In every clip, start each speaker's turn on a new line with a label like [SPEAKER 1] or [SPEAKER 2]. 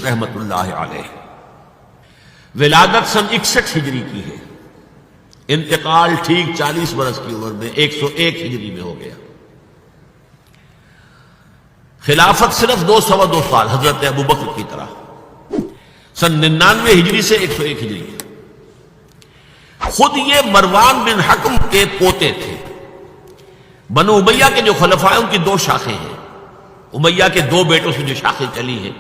[SPEAKER 1] رحمت اللہ علیہ. ولادت سن 61 ہجری کی ہے، انتقال ٹھیک 40 برس کی عمر میں 101 ہجری میں ہو گیا. خلافت صرف 2 سال حضرت ابوبکر کی طرح، سن 99 ہجری سے 101 ہجری. خود یہ مروان بن حکم کے پوتے تھے. بنو امیہ کے جو خلفاء ہیں ان کی 2 شاخیں ہیں. امیہ کے 2 بیٹوں سے جو شاخیں چلی ہیں،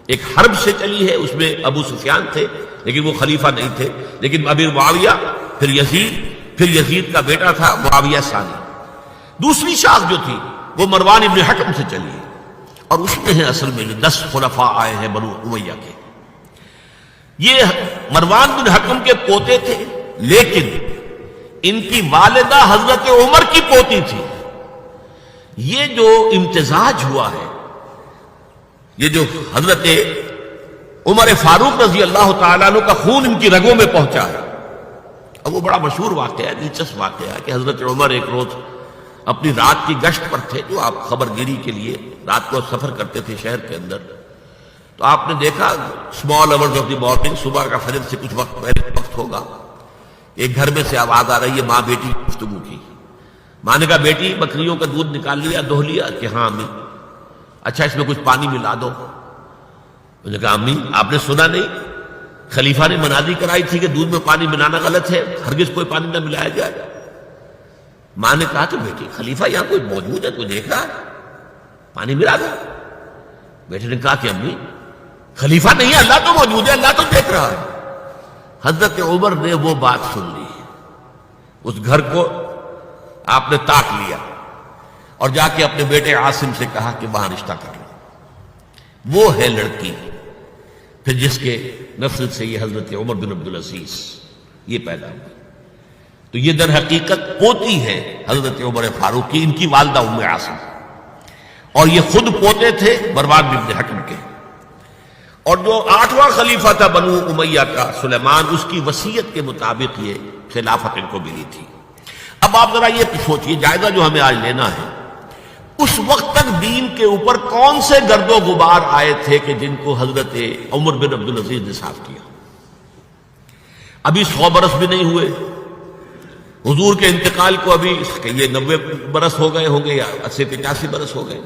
[SPEAKER 1] ایک حرب سے چلی ہے، اس میں ابو سفیان تھے لیکن وہ خلیفہ نہیں تھے، لیکن امیر معاویہ، پھر یزید کا بیٹا تھا معاویہ ثانی. دوسری شاخ جو تھی وہ مروان ابن حکم سے چلی ہے، اور اس میں ہے اصل میں جو 10 خلفاء آئے ہیں بنو امیہ کے. یہ مروان بن حکم کے پوتے تھے، لیکن ان کی والدہ حضرت عمر کی پوتی تھی. یہ جو امتزاج ہوا ہے، یہ جو حضرت عمر فاروق رضی اللہ تعالیٰ عنہ کا خون ان کی رگوں میں پہنچا ہے. اب وہ بڑا مشہور واقعہ ہے، دلچسپ واقعہ ہے کہ حضرت عمر ایک روز اپنی رات کی گشت پر تھے، جو آپ خبر گیری کے لیے رات کو سفر کرتے تھے شہر کے اندر. تو آپ نے دیکھا small hours of the morning, صبح کا فجر سے کچھ وقت پہلے وقت ہوگا، ایک گھر میں سے آواز آ رہی ہے ماں بیٹی کی گفتگو کی. ماں نے کہا بیٹی بکریوں کا دودھ نکال لیا، دہو لیا؟ کہ ہاں امی. اچھا اس میں کچھ پانی ملا دو. انہوں نے کہا امی آپ نے سنا نہیں، خلیفہ نے منادی کرائی تھی کہ دودھ میں پانی ملانا غلط ہے، ہرگز کوئی پانی نہ ملایا جائے. ماں نے کہا کہ بیٹی خلیفہ یہاں کوئی موجود ہے، کوئی دیکھ رہا ہے، پانی ملا دو. بیٹے نے کہا کہ امی خلیفہ نہیں ہے، اللہ تو موجود ہے، اللہ تو دیکھ رہا ہے. حضرت عمر نے وہ بات سن لی، اس گھر کو آپ نے تاک لیا اور جا کے اپنے بیٹے عاصم سے کہا کہ وہاں رشتہ کر لو. وہ ہے لڑکی پھر جس کے نسل سے یہ حضرت عمر بن عبدالعزیز یہ پیدا ہوئی. تو یہ در حقیقت پوتی ہے حضرت عمر فاروق کی، ان کی والدہ ام عاصم، اور یہ خود پوتے تھے مروان بن حکم کے. اور جو 8واں خلیفہ تھا بنو امیہ کا سلیمان، اس کی وصیت کے مطابق یہ خلافت ان کو ملی تھی. اب آپ ذرا یہ سوچئے، جائزہ جو ہمیں آج لینا ہے، اس وقت تک دین کے اوپر کون سے گرد و غبار آئے تھے کہ جن کو حضرت عمر بن عبدالعزیز نے صاف کیا. ابھی 100 برس بھی نہیں ہوئے حضور کے انتقال کو، ابھی یہ 90 برس ہو گئے ہوں گے یا 80-85 برس ہو گئے.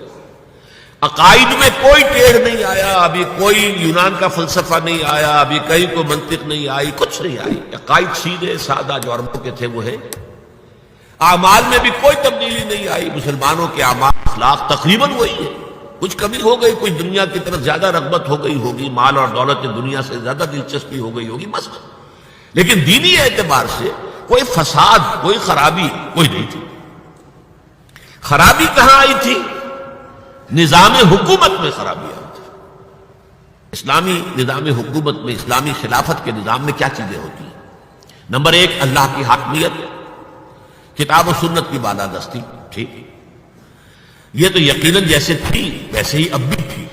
[SPEAKER 1] عقائد میں کوئی ٹیڑھ نہیں آیا، ابھی کوئی یونان کا فلسفہ نہیں آیا، ابھی کہیں کوئی منطق نہیں آئی، کچھ نہیں آئی. عقائد سیدھے سادہ جو عربوں کے تھے وہ ہے. اعمال میں بھی کوئی تبدیلی نہیں آئی، مسلمانوں کے اعمال اخلاق تقریباً وہی ہے. کچھ کمی ہو گئی، کچھ دنیا کی طرف زیادہ رغبت ہو گئی ہوگی، مال اور دولت دنیا سے زیادہ دلچسپی ہو گئی ہوگی بس. لیکن دینی اعتبار سے کوئی فساد، کوئی خرابی کوئی نہیں تھی. خرابی کہاں آئی تھی؟ نظام حکومت میں خرابی آئی تھی. اسلامی نظام حکومت میں، اسلامی خلافت کے نظام میں کیا چیزیں ہوتی ہیں؟ نمبر 1 اللہ کی حاکمیت، کتاب و سنت کی بالادستی. ٹھیک، یہ تو یقیناً جیسے تھی ویسے ہی اب بھی تھی،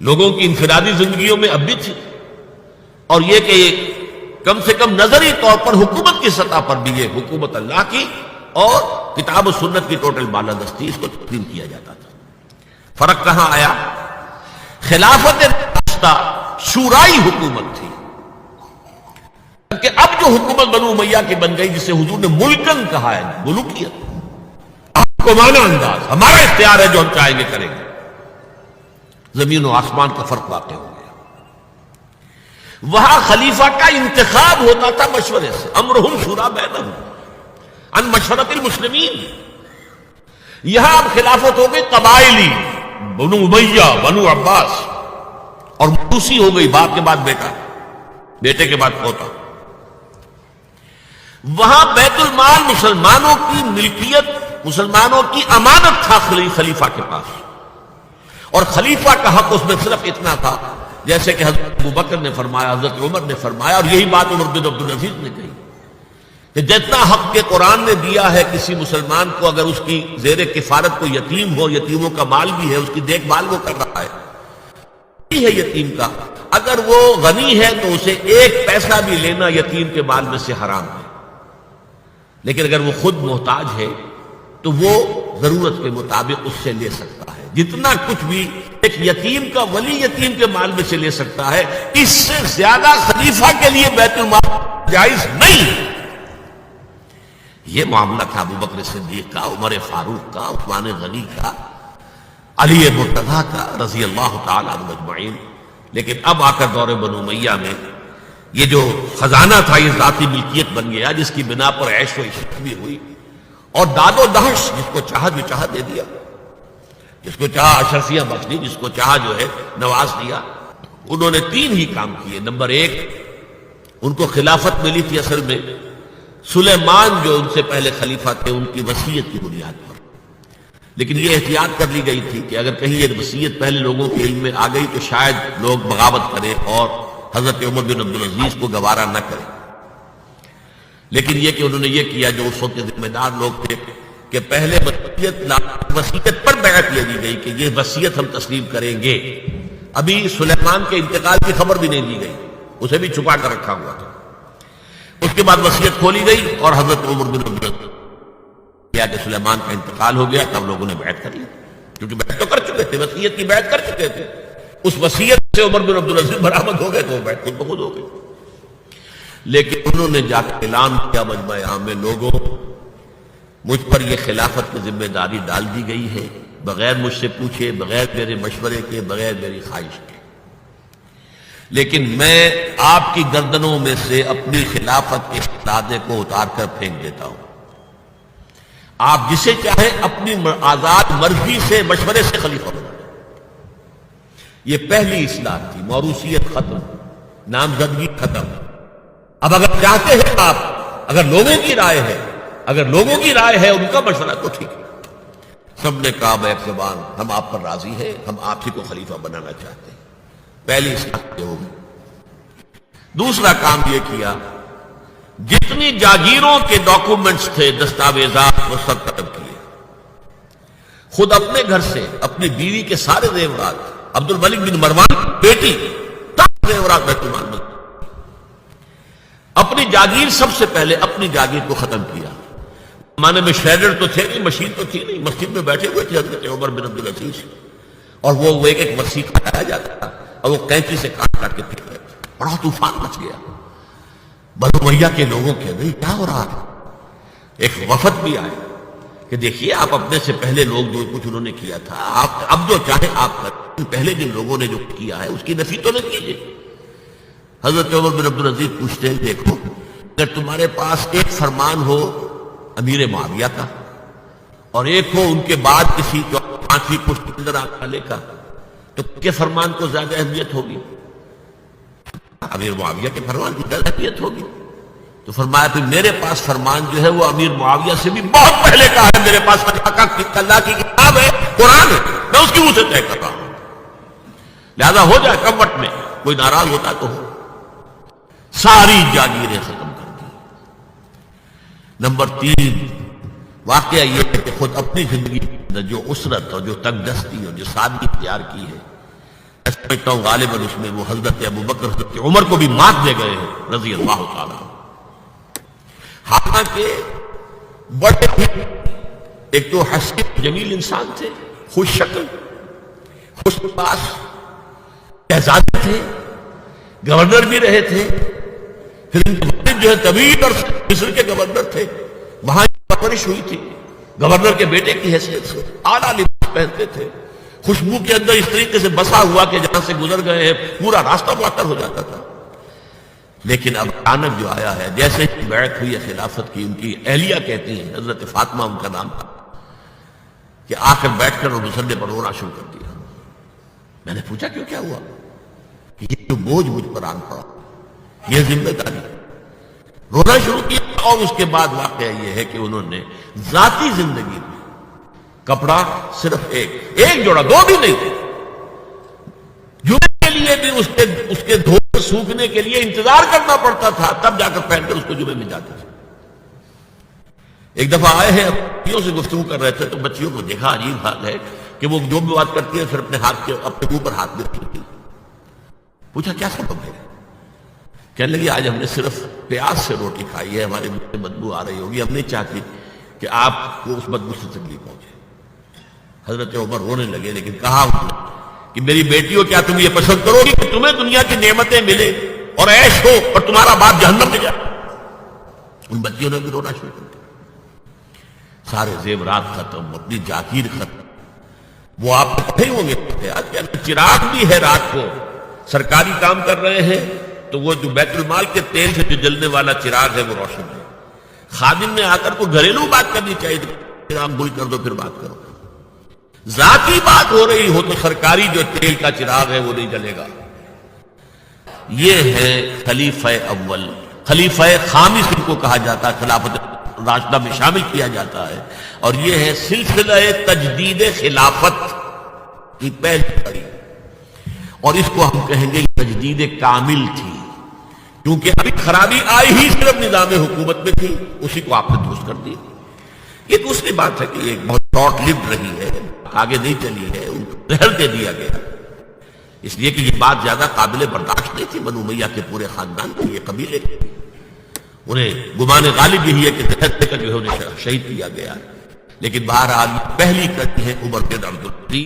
[SPEAKER 1] لوگوں کی انفرادی زندگیوں میں اب بھی تھی. اور یہ کہ کم سے کم نظری طور پر حکومت کی سطح پر بھی یہ حکومت اللہ کی اور کتاب و سنت کی ٹوٹل بالادستی، اس کو تسلیم کیا جاتا تھا. فرق کہاں آیا؟ خلافت راستہ شورائی حکومت تھی، کہ اب جو حکومت بنو امیہ کی بن گئی، جسے حضور نے ملکن کہا ہے، ملوکیت، آپ کو مانا انداز، ہمارا اختیار ہے، جو ہم چاہیں گے کریں گے. زمین و آسمان کا فرق واقع ہو گیا. وہاں خلیفہ کا انتخاب ہوتا تھا مشورے سے، امرہم شورا بینہم عن مشورۃ المسلمین. یہاں اب خلافت ہو گئی قبائلی، بنو امیہ، بنو عباس، اور موروثی ہو گئی، باپ کے بعد بیٹا، بیٹے کے بعد پوتا. وہاں بیت المال مسلمانوں کی ملکیت، مسلمانوں کی امانت تھا خلیفہ کے پاس، اور خلیفہ کا حق اس میں صرف اتنا تھا جیسے کہ حضرت ابوبکر نے فرمایا، حضرت عمر نے فرمایا، اور یہی بات عمر بن عبدالعزیز نے کہی کہ جتنا حق کے قرآن نے دیا ہے کسی مسلمان کو، اگر اس کی زیر کفالت کو یتیم ہو، یتیموں کا مال بھی ہے، اس کی دیکھ بھال وہ کر رہا ہے یتیم کا، اگر وہ غنی ہے تو اسے 1 پیسہ بھی لینا یتیم کے مال میں سے حرام ہے. لیکن اگر وہ خود محتاج ہے تو وہ ضرورت کے مطابق اس سے لے سکتا ہے. جتنا کچھ بھی ایک یتیم کا ولی یتیم کے مال میں سے لے سکتا ہے، اس سے زیادہ خلیفہ کے لیے بیت المال جائز نہیں۔ یہ معاملہ تھا ابو بکر صدیق کا، عمر فاروق کا، عثمان غنی کا، علی مرتضیٰ کا رضی اللہ تعالی عنہ اجمعین۔ لیکن اب آ کر دور بنو امیہ میں یہ جو خزانہ تھا یہ ذاتی ملکیت بن گیا، جس کی بنا پر عیش و عشرت بھی ہوئی، اور داد و دہش، جس کو چاہا جو چاہا دے دیا، جس کو چاہا اشرفیہ بخش دی، جس کو چاہا جو ہے نواز دیا۔ انہوں نے تین ہی کام کیے۔ نمبر ایک، ان کو خلافت ملی تھی اصل میں سلیمان جو ان سے پہلے خلیفہ تھے ان کی وصیت کی بنیاد پر، لیکن یہ احتیاط کر لی گئی تھی کہ اگر کہیں یہ وصیت پہلے لوگوں کے علم میں آ گئی تو شاید لوگ بغاوت کریں اور حضرت عمر بن عبدالعزیز کو گوارا نہ کریں۔ لیکن یہ کہ انہوں نے یہ کیا جو اس وقت ذمہ دار لوگ تھے کہ پہلے وصیت پر بیعت لے دی گئی کہ یہ وصیت ہم تسلیم کریں گے۔ ابھی سلیمان کے انتقال کی خبر بھی نہیں دی گئی، اسے بھی چھپا کر رکھا ہوا تھا۔ اس کے بعد وصیت کھولی گئی اور حضرت عمر بن عبدالعزیز کیا کہ سلیمان کا انتقال ہو گیا، تب لوگوں نے بیعت کر لی، کیونکہ بیعت تو کر چکے تھے، وصیت کی بیعت کر چکے تھے۔ اس وصیت سے عمر بن عبدالعزیز برآمد ہو گئے تو وہ بیعت خود بخود ہو گئی۔ لیکن انہوں نے جا کے اعلان کیا مجمع عام میں، لوگوں مجھ پر یہ خلافت کی ذمہ داری ڈال دی گئی ہے، بغیر مجھ سے پوچھے، بغیر میرے مشورے کے، بغیر میری خواہش کے، لیکن میں آپ کی گردنوں میں سے اپنی خلافت کے لادے کو اتار کر پھینک دیتا ہوں۔ آپ جسے چاہیں اپنی آزاد مرضی سے مشورے سے خلیفہ بنا۔ یہ پہلی اصلاح تھی، موروثیت ختم، نامزدگی ختم۔ اب اگر چاہتے ہیں آپ، اگر لوگوں کی رائے ہے، اگر لوگوں کی رائے ہے ان کا مشورہ تو ٹھیک ہے۔ سب نے کہا بیک زبان ہم آپ پر راضی ہیں، ہم آپ ہی کو خلیفہ بنانا چاہتے ہیں۔ پہلی اصلاح ہو گئی۔ دوسرا کام یہ کیا، جتنی جاگیروں کے ڈاکومنٹس تھے، دستاویزات، وہ سب ختم کیے۔ خود اپنے گھر سے اپنی بیوی کے سارے زیورات، عبد الملک بن مروان بیٹی تمام زیورات بیت المال میں، اپنی جاگیر سب سے پہلے اپنی جاگیر کو ختم کیا۔ زمانے میں شریڈر تو تھے نہیں، مشین تو تھی نہیں، مسجد میں بیٹھے ہوئے تھے حضرت عمر بن عبدالعزیز، اور وہ ایک ایک وصی کھایا جاتا تھا اور وہ کینچی سے کاٹ کاٹ کے پھینک رہے تھے۔ بڑا طوفان مچ گیا بنو امیہ کے لوگوں کے، بھائی کیا ہو رہا تھا؟ ایک وفد بھی آئے کہ دیکھیے آپ اپنے سے پہلے لوگ جو کچھ انہوں نے کیا تھا، آپ اب جو چاہیں آپ کریں، پہلے جن لوگوں نے جو کیا ہے اس کی نفی تو نہ کیجیے۔ حضرت عمر بن عبدالعزیز پوچھتے ہیں دیکھو اگر تمہارے پاس ایک فرمان ہو امیر معاویہ کا اور ایک ہو ان کے بعد کسی پانچویں پشت اندر آنے والے کا، تو کے فرمان کو زیادہ اہمیت ہوگی؟ امیر معاویہ کے فرمان کی زیادہ اہمیت ہوگی۔ تو فرمایا پھر میرے پاس فرمان جو ہے وہ امیر معاویہ سے بھی بہت پہلے کا ہے، میرے پاس اللہ کی کتاب ہے، قرآن ہے، میں اس کی منہ سے طے کر رہا ہوں، لہذا ہو جائے کم وقت میں، کوئی ناراض ہوتا تو ہو۔ ساری جاگیریں ختم کر دی۔ نمبر 3 واقعہ یہ ہے کہ خود اپنی زندگی میں جو اسرت اور جو تنگ دستی اور جو سادگی اختیار کی ہے، میں سمجھتا ہوں غالباً اس میں وہ حضرت ابو بکر حضرت عمر کو بھی مات دے گئے ہیں رضی اللہ تعالیٰ۔ حالانکہ بڑے ہی ایک تو حسین جمیل انسان تھے، خوش شکل، خوش لباس، شہزادے تھے، گورنر بھی رہے تھے، پھر ان کے والد جو ہے طویل اور مصر کے گورنر تھے، وہاں پرورش ہوئی تھی، گورنر کے بیٹے کی حیثیت سے اعلیٰ لباس پہنتے تھے، خوشبو کے اندر اس طریقے سے بسا ہوا کہ جہاں سے گزر گئے ہیں پورا راستہ معطر ہو جاتا تھا۔ لیکن اب اچانک جو آیا ہے، جیسے ہی بیعت ہوئی ہے خلافت کی، ان کی اہلیہ کہتی ہیں، حضرت فاطمہ ان کا نام تھا، کہ آ کر بیٹھ کر اور مسلے پر رونا شروع کر دیا۔ میں نے پوچھا کیوں، کیا ہوا؟ کہ یہ جو بوجھ مجھ پر آن پڑا، یہ ذمہ داری، رونا شروع کیا۔ اور اس کے بعد واقعہ یہ ہے کہ انہوں نے ذاتی زندگی میں کپڑا صرف ایک جوڑا، 2 بھی نہیں تھے، جمعے کے لیے بھی اس کے دھوپ سوکھنے کے لیے انتظار کرنا پڑتا تھا، تب جا کر پہن کر اس کو جمعے میں جاتے تھے۔ ایک دفعہ آئے ہیں، بچیوں سے گفتگو کر رہے تھے تو بچیوں کو دیکھا، عجیب حال ہے کہ وہ جو بھی بات کرتی ہے پھر اپنے منہ پر ہاتھ رکھتی۔ پوچھا کیا سبب ہے؟ کہنے لگی آج ہم نے صرف پیاز سے روٹی کھائی ہے، ہمارے منہ میں بدبو آ رہی ہوگی، ہم نہیں چاہتی کہ آپ کو اس بدبو سے تکلیف پہنچے۔ حضرت عمر رونے لگے، لیکن کہا انہوں نے کہ میری بیٹیوں کیا تم یہ پسند کرو گی کہ تمہیں دنیا کی نعمتیں ملے اور عیش ہو اور تمہارا باپ جہنم میں جائے؟ ان بچیوں نے بھی رونا شروع کر دیا۔ سارے زیورات ختم، اپنی جاگیر ختم۔ وہ آپ پتھے ہوں گے آج کیا چراغ بھی ہے، رات کو سرکاری کام کر رہے ہیں تو وہ جو بیت المال کے تیل سے جو جلنے والا چراغ ہے وہ روشن ہے۔ خادم نے آ کر کو گھریلو بات کرنی چاہیے، چراغ گل کر دو پھر بات کرو۔ ذاتی بات ہو رہی ہو تو سرکاری جو تیل کا چراغ ہے وہ نہیں جلے گا۔ یہ ہے خلیفہ اول، خلیفہ خامس ان کو کہا جاتا ہے، خلافت راشدہ میں شامل کیا جاتا ہے، اور یہ ہے سلسلہ تجدید خلافت کی پہلی کڑی، اور اس کو ہم کہیں گے تجدید کامل تھی، کیونکہ ابھی خرابی آئی ہی صرف نظام حکومت میں تھی، اسی کو آپ نے درست کر دی۔ یہ دوسری بات ہے کہ یہ بہت شارٹ لیوڈ رہی ہے، آگے نہیں چلی ہے، ان کو زہر دے دیا گیا، اس لیے کہ یہ بات زیادہ قابل برداشت نہیں تھی بنو امیہ کے پورے خاندان کی، یہ قبیلے کی، انہیں گمان غالب یہی ہے کہ زہر دے کر جو ہے انہیں شہید کیا گیا، لیکن بہرحال پہلی کڑی ہے عمر بن عبدالعزیز